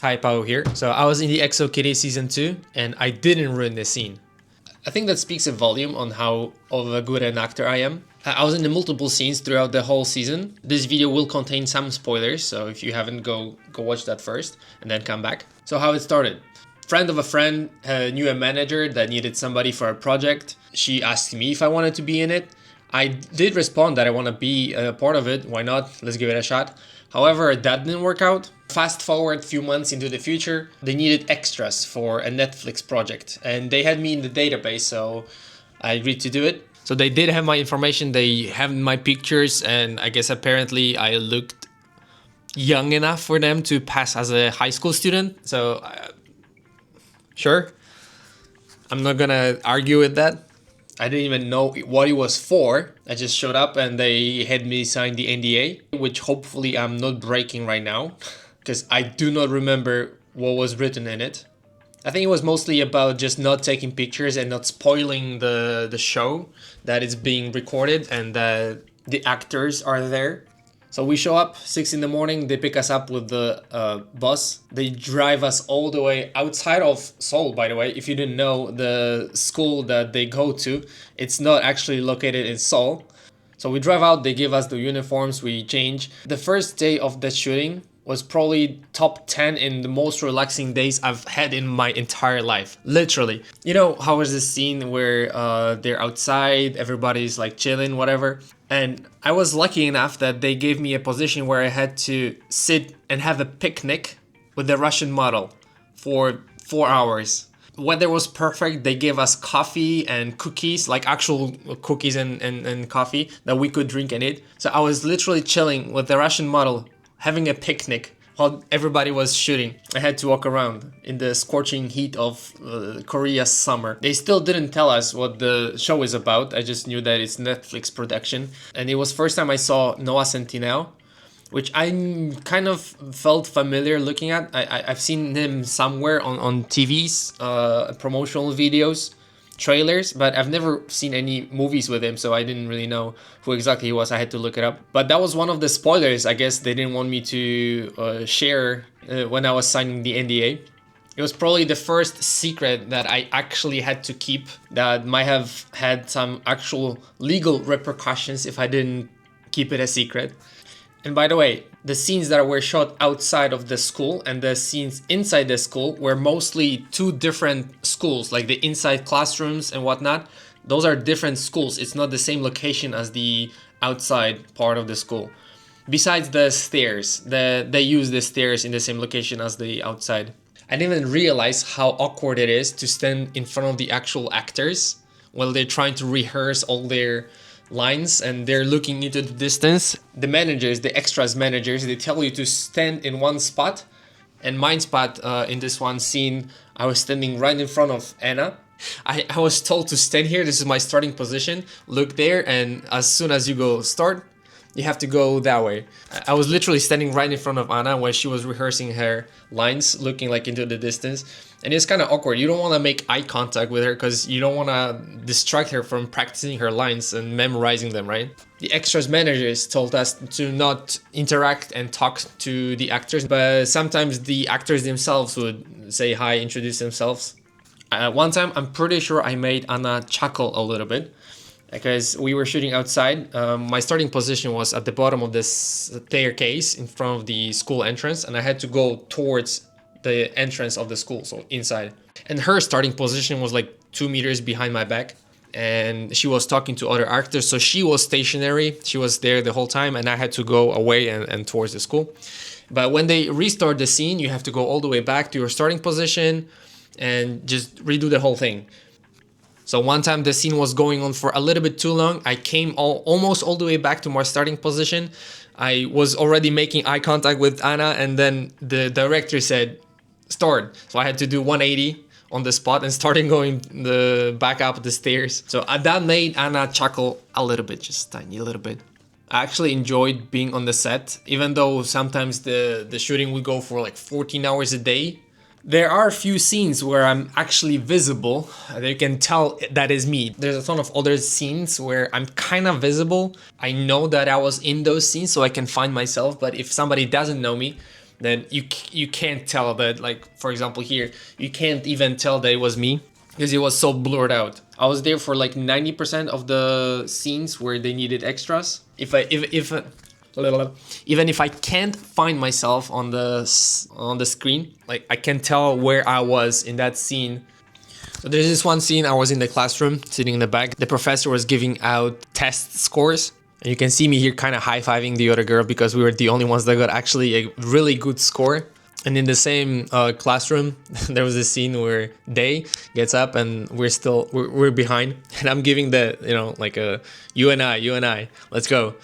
typo here. So I was in the Exo Kitty season 2 and I didn't ruin the scene. I think that speaks a volume on how of a good an actor I am. I was in the multiple scenes throughout the whole season. This video will contain some spoilers, so if you haven't, go watch that first and then come back. So how it started. Friend of a friend knew a manager that needed somebody for a project. She asked me if I wanted to be in it. I did respond that I want to be a part of it. Why not? Let's give it a shot. However, that didn't work out. Fast forward a few months into the future, they needed extras for a Netflix project and they had me in the database, so I agreed to do it. So they did have my information, they have my pictures, and I guess apparently I looked young enough for them to pass as a high school student. So sure, I'm not gonna argue with that. I didn't even know what it was for. I just showed up and they had me sign the NDA, which hopefully I'm not breaking right now, because I do not remember what was written in it. I think it was mostly about just not taking pictures and not spoiling the show that is being recorded and that the actors are there. So we show up 6 in the morning, they pick us up with the bus. They drive us all the way outside of Seoul, by the way. If you didn't know, the school that they go to, it's not actually located in Seoul. So we drive out, they give us the uniforms, we change. The first day of the shooting was probably top 10 in the most relaxing days I've had in my entire life. Literally. You know how is this scene where they're outside, everybody's like chilling, whatever. And I was lucky enough that they gave me a position where I had to sit and have a picnic with the Russian model for 4 hours. Weather was perfect. They gave us coffee and cookies, like actual cookies and coffee that we could drink and eat. So I was literally chilling with the Russian model, having a picnic while everybody was shooting. I had to walk around in the scorching heat of Korea's summer. They still didn't tell us what the show is about. I just knew that it's Netflix production. And it was first time I saw Noah Centineo, which I kind of felt familiar looking at. I've seen him somewhere on TVs, promotional videos, trailers, but I've never seen any movies with him, so I didn't really know who exactly he was. I had to look it up. But that was one of the spoilers, I guess they didn't want me to share when I was signing the NDA. It was probably the first secret that I actually had to keep that might have had some actual legal repercussions if I didn't keep it a secret. And by the way, the scenes that were shot outside of the school and the scenes inside the school were mostly two different schools, like the inside classrooms and whatnot. Those are different schools. It's not the same location as the outside part of the school. Besides the stairs, they use the stairs in the same location as the outside. I didn't even realize how awkward it is to stand in front of the actual actors while they're trying to rehearse all their lines and they're looking into the distance. The managers, the extras managers, they tell you to stand in one spot. And my spot in this one scene, I was standing right in front of Anna. I was told to stand here. This is my starting position. Look there, and as soon as you go start, you have to go that way. I was literally standing right in front of Anna when she was rehearsing her lines, looking like into the distance. And it's kind of awkward. You don't want to make eye contact with her because you don't want to distract her from practicing her lines and memorizing them, right? The extras managers told us to not interact and talk to the actors, but sometimes the actors themselves would say hi, introduce themselves. One time, I'm pretty sure I made Anna chuckle a little bit because we were shooting outside. My starting position was at the bottom of this staircase in front of the school entrance, and I had to go towards the entrance of the school, so inside. And her starting position was like 2 meters behind my back, and she was talking to other actors, so she was stationary. She was there the whole time, and I had to go away and towards the school. But when they restart the scene, you have to go all the way back to your starting position and just redo the whole thing. So one time the scene was going on for a little bit too long. I came almost all the way back to my starting position. I was already making eye contact with Anna, and then the director said, start. So I had to do 180 on the spot and starting going back up the stairs. So that made Anna chuckle a little bit, just a tiny little bit. I actually enjoyed being on the set, even though sometimes the shooting would go for like 14 hours a day. There are a few scenes where I'm actually visible. You can tell that is me. There's a ton of other scenes where I'm kind of visible. I know that I was in those scenes so I can find myself, but if somebody doesn't know me, then you can't tell that, like, for example here, you can't even tell that it was me because it was so blurred out. I was there for like 90% of the scenes where they needed extras. Even if I can't find myself on the screen, like I can tell where I was in that scene. So there's this one scene, I was in the classroom sitting in the back. The professor was giving out test scores. And you can see me here kind of high-fiving the other girl because we were the only ones that got actually a really good score. And in the same classroom, there was this scene where Day gets up and we're behind. And I'm giving the, you know, like a you and I, let's go.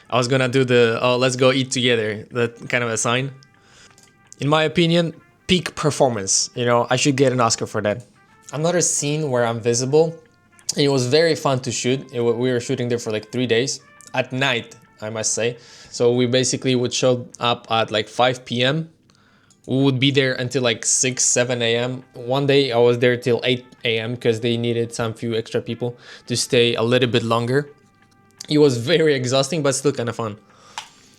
I was gonna do the, oh, let's go eat together, that kind of a sign. In my opinion, peak performance. You know, I should get an Oscar for that. Another scene where I'm visible. It was very fun to shoot. We were shooting there for like 3 days at night, I must say. So we basically would show up at like 5 p.m. We would be there until like 6, 7 a.m. One day I was there till 8 a.m. because they needed some few extra people to stay a little bit longer. It was very exhausting, but still kind of fun.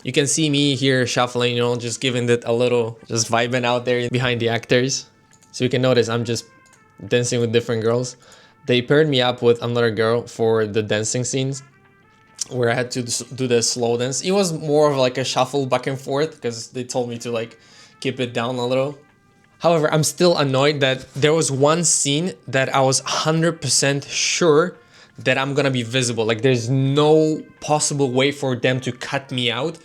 You can see me here shuffling, you know, just giving it a little, just vibing out there behind the actors. So you can notice I'm just dancing with different girls. They paired me up with another girl for the dancing scenes where I had to do the slow dance. It was more of like a shuffle back and forth because they told me to like keep it down a little. However, I'm still annoyed that there was one scene that I was 100% sure that I'm gonna be visible. Like there's no possible way for them to cut me out,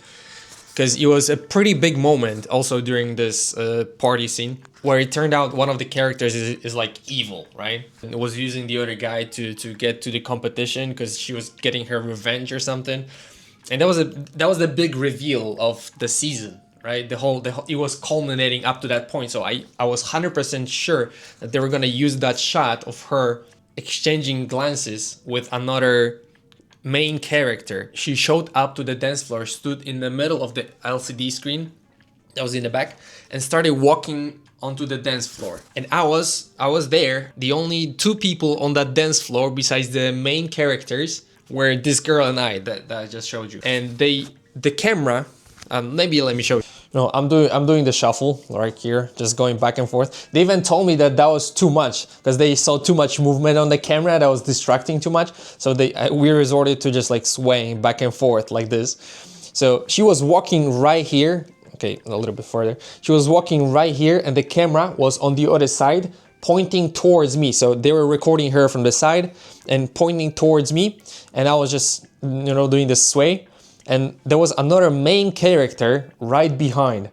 because it was a pretty big moment also during this party scene where it turned out one of the characters is like evil, right? And was using the other guy to get to the competition because she was getting her revenge or something. And that was the big reveal of the season, right? The whole it was culminating up to that point. So I was 100% sure that they were gonna use that shot of her exchanging glances with another main character. She showed up to the dance floor, stood in the middle of the LCD screen that was in the back, and started walking onto the dance floor. And I was there. The only two people on that dance floor besides the main characters were this girl and I that I just showed you. And the camera, maybe let me show you. No, I'm doing the shuffle right here, just going back and forth. They even told me that was too much because they saw too much movement on the camera that was distracting too much. So we resorted to just like swaying back and forth like this. So she was walking right here. Okay, a little bit further. She was walking right here and the camera was on the other side pointing towards me. So they were recording her from the side and pointing towards me. And I was just, you know, doing the sway. And there was another main character right behind.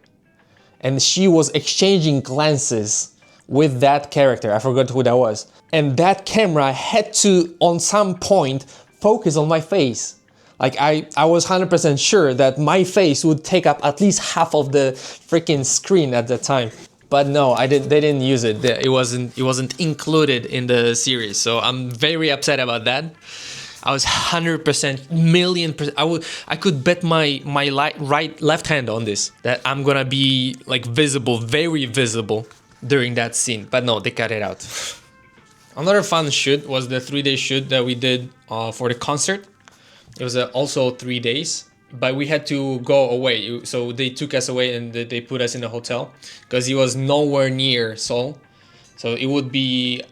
And she was exchanging glances with that character. I forgot who that was. And that camera had to, on some point, focus on my face. Like I was 100% sure that my face would take up at least half of the freaking screen at that time. But no, they didn't use it. It wasn't included in the series. So I'm very upset about that. I was 100%, million percent. I could bet my left hand on this, that I'm gonna be like visible, very visible during that scene. But no, they cut it out. Another fun shoot was the 3-day shoot that we did for the concert. It was also 3 days, but we had to go away. So they took us away and they put us in a hotel because it was nowhere near Seoul. So it wouldn't be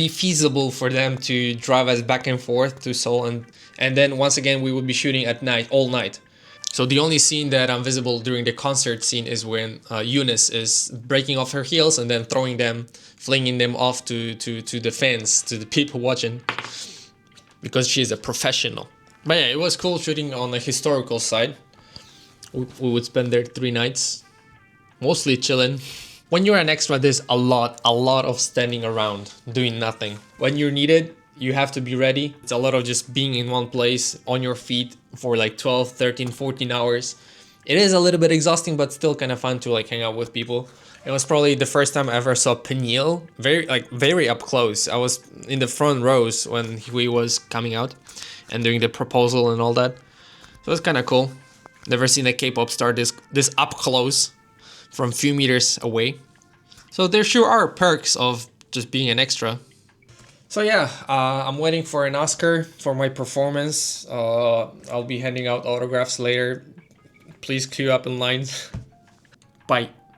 feasible for them to drive us back and forth to Seoul, and then once again we would be shooting at night, all night. So the only scene that I'm visible during the concert scene is when Eunice is breaking off her heels and then throwing them, flinging them off to the fans, to the people watching, because she's a professional. But yeah, it was cool shooting on the historical side. We would spend there 3 nights, mostly chilling. When you're an extra, there's a lot of standing around, doing nothing. When you're needed, you have to be ready. It's a lot of just being in one place, on your feet for like 12, 13, 14 hours. It is a little bit exhausting, but still kind of fun to like hang out with people. It was probably the first time I ever saw Peniel, very up close. I was in the front rows when he was coming out and doing the proposal and all that. So it was kind of cool. Never seen a K-pop star this up close, from a few meters away. So there sure are perks of just being an extra. So yeah, I'm waiting for an Oscar for my performance. I'll be handing out autographs later, Please clear up in lines. Bye.